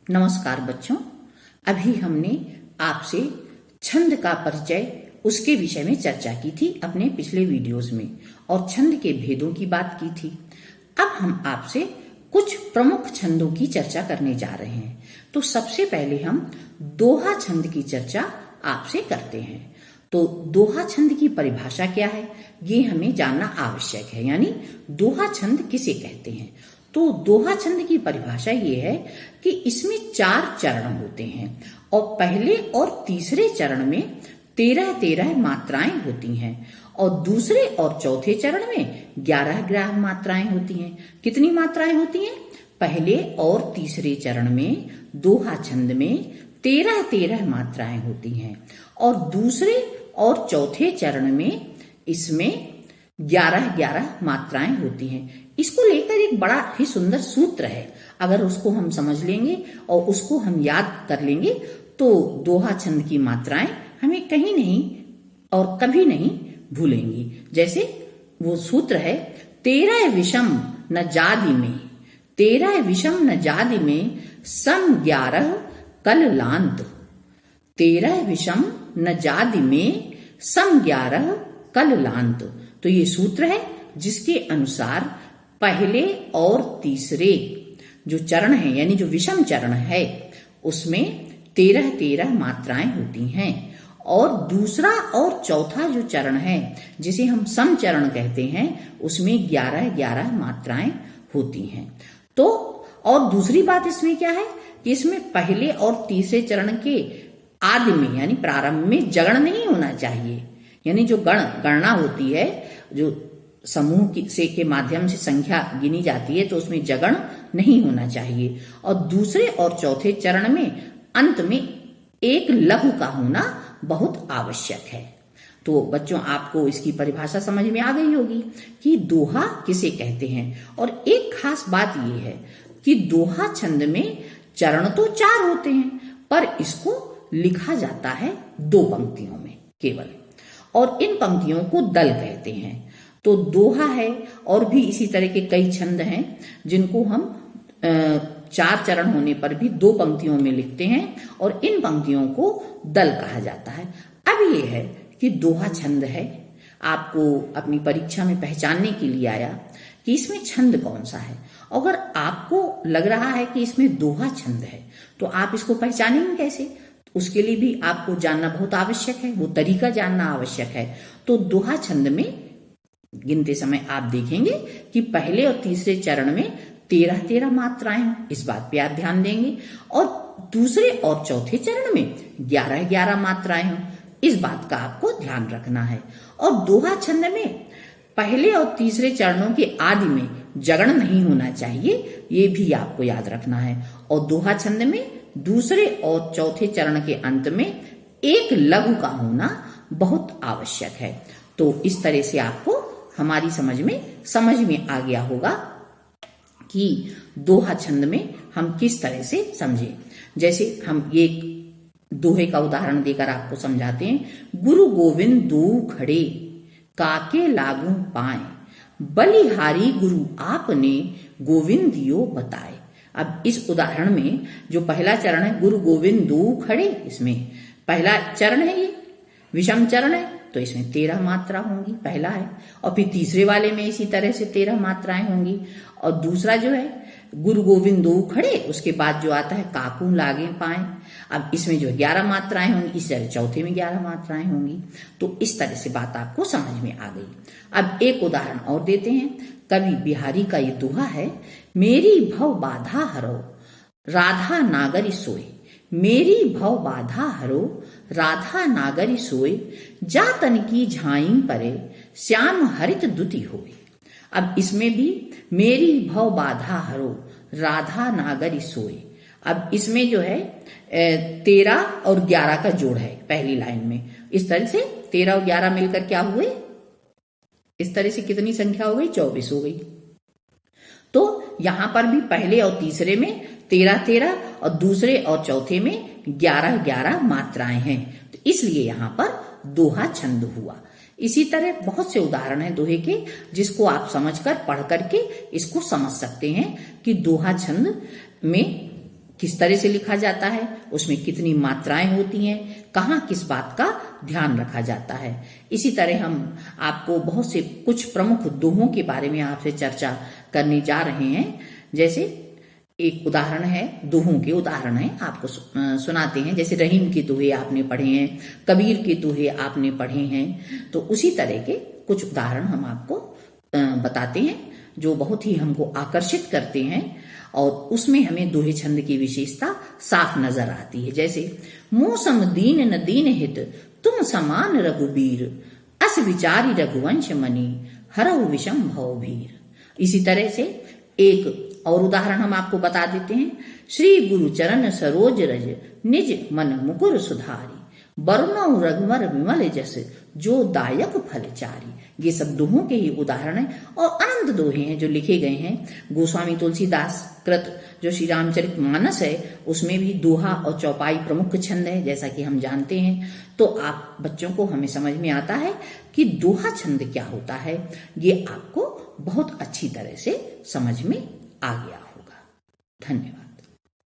नमस्कार बच्चों, अभी हमने आपसे छंद का परिचय उसके विषय में चर्चा की थी अपने पिछले वीडियोस में और छंद के भेदों की बात की थी। अब हम आपसे कुछ प्रमुख छंदों की चर्चा करने जा रहे हैं। तो सबसे पहले हम दोहा छंद की चर्चा आपसे करते हैं। तो दोहा छंद की परिभाषा क्या है, ये हमें जानना आवश्यक है। यानी दोहा छंद किसे कहते हैं? तो दोहा छंद की परिभाषा ये है कि इसमें 4 चरण होते हैं और पहले और तीसरे चरण में 13-13 मात्राएं होती हैं और दूसरे और चौथे चरण में 11-11 मात्राएं होती हैं। कितनी मात्राएं होती हैं? पहले और तीसरे चरण में दोहा छंद में 13-13 मात्राएं होती हैं और दूसरे और चौथे चरण में इसमें 11-11 मात्राएं होती हैं। इसको लेकर एक बड़ा ही सुंदर सूत्र है। अगर उसको हम समझ लेंगे और उसको हम याद कर लेंगे तो दोहा छंद की मात्राएं हमें कहीं नहीं और कभी नहीं भूलेंगी। जैसे वो सूत्र है, 13 विषम न जादि में, 13 विषम न जादि में, सम 11 कल लांत। 13 विषम न जादि में, सम 11 कल लांत। तो ये सूत्र है जिसके अनुसार पहले और तीसरे जो चरण है, यानी जो विषम चरण है, उसमें 13-13 मात्राएं होती हैं और दूसरा और चौथा जो चरण है जिसे हम सम चरण कहते हैं, उसमें 11-11 मात्राएं होती हैं। तो और दूसरी बात इसमें क्या है कि इसमें पहले और तीसरे चरण के आदि में यानी प्रारंभ में जगण नहीं होना चाहिए। यानी जो गणना होती है, जो समूह के माध्यम से संख्या गिनी जाती है, तो उसमें जगण नहीं होना चाहिए। और दूसरे और चौथे चरण में अंत में एक लघु का होना बहुत आवश्यक है। तो बच्चों, आपको इसकी परिभाषा समझ में आ गई होगी कि दोहा किसे कहते हैं। और एक खास बात यह है कि दोहा छंद में चरण तो 4 होते हैं, पर इसको लिखा जाता है 2 पंक्तियों में केवल, और इन पंक्तियों को दल कहते हैं। तो दोहा है और भी इसी तरह के कई छंद हैं जिनको हम 4 चरण होने पर भी 2 पंक्तियों में लिखते हैं और इन पंक्तियों को दल कहा जाता है। अब ये है कि दोहा छंद है, आपको अपनी परीक्षा में पहचानने के लिए आया कि इसमें छंद कौन सा है। अगर आपको लग रहा है कि इसमें दोहा छंद है तो आप इसको पहचानेंगे कैसे? उसके लिए भी आपको जानना बहुत आवश्यक है, वो तरीका जानना आवश्यक है। तो दोहा छंद में गिनते समय आप देखेंगे कि पहले और तीसरे चरण में 13-13 मात्राएं हों, इस बात पे आप ध्यान देंगे, और दूसरे और चौथे चरण में 11-11 मात्राएं हों, इस बात का आपको ध्यान रखना है। और दोहा छंद में पहले और तीसरे चरणों के आदि में जगण नहीं होना चाहिए, ये भी आपको याद रखना है। और दोहा छंद में दूसरे और चौथे चरण के अंत में एक लघु का होना बहुत आवश्यक है। तो इस तरह से आपको हमारी समझ में आ गया होगा कि दोहा छंद में हम किस तरह से समझें। जैसे हम एक दोहे का उदाहरण देकर आपको समझाते हैं। गुरु गोविंद दो खड़े, काके लागू पाए, बलिहारी गुरु आपने, गोविंदियो बताए। अब इस उदाहरण में जो पहला चरण है, गुरु गोविंद दो खड़े, इसमें पहला चरण है, ये विषम चरण है, तो इसमें 13 मात्रा होंगी, पहला है। और फिर तीसरे वाले में इसी तरह से 13 मात्राएं होंगी। और दूसरा जो है गुरु गोविंद दो खड़े, उसके बाद जो आता है काकू लागे पाए, अब इसमें जो 11 मात्राएं होंगी, इस तरह चौथे में 11 मात्राएं होंगी। तो इस तरह से बात आपको समझ में आ गई। अब एक उदाहरण और देते हैं। कवि बिहारी का ये दोहा है, मेरी भव बाधा हरो, राधा नागरी सोए, मेरी भव बाधा हरो, राधा नागरी सोए, जातन की झाई परे, श्याम हरित दुति होए। अब इसमें भी मेरी भव बाधा हरो, राधा नागरी सोए। अब इसमें जो है 13 और 11 का जोड़ है पहली लाइन में। इस तरह से 13 और 11 मिलकर क्या हुए? इस तरह से कितनी संख्या हो गई? 24 हो गई। तो यहां पर भी पहले और तीसरे में 13-13 और दूसरे और चौथे में 11-11 मात्राएं हैं, तो इसलिए यहां पर दोहा छंद हुआ। इसी तरह बहुत से उदाहरण हैं दोहे के, जिसको आप समझकर पढ़ करके इसको समझ सकते हैं कि दोहा छंद में किस तरह से लिखा जाता है, उसमें कितनी मात्राएं होती हैं, कहाँ किस बात का ध्यान रखा जाता है। इसी तरह हम आपको बहुत से कुछ प्रमुख दोहों के बारे में आपसे चर्चा करने जा रहे हैं। जैसे एक उदाहरण है, दोहों के उदाहरण है, आपको सुनाते हैं। जैसे रहीम के दोहे आपने पढ़े हैं, कबीर के दोहे आपने पढ़े हैं, तो उसी तरह के कुछ उदाहरण हम आपको बताते हैं जो बहुत ही हमको आकर्षित करते हैं और उसमें हमें दोहे छंद की विशेषता साफ नजर आती है। जैसे मौसम दीन न दीन हित तुम समान रघुबीर, अस विचारी रघुवंश मणि हरहु विषम भव भीर। इसी तरह से एक और उदाहरण हम आपको बता देते हैं। श्री गुरु चरण सरोज रज निज मन मुकुर सुधारी, बरनौ रघुवर विमल जस जो दायक फल चारी। ये सब दोहों के ही उदाहरण हैं और अनंत दोहे हैं जो लिखे गए हैं। गोस्वामी तुलसीदास कृत जो श्री रामचरित मानस है उसमें भी दोहा और चौपाई प्रमुख छंद है, जैसा कि हम जानते हैं। तो आप बच्चों को हमें समझ में आता है कि दोहा छंद क्या होता है, ये आपको बहुत अच्छी तरह से समझ में आ गया होगा। धन्यवाद।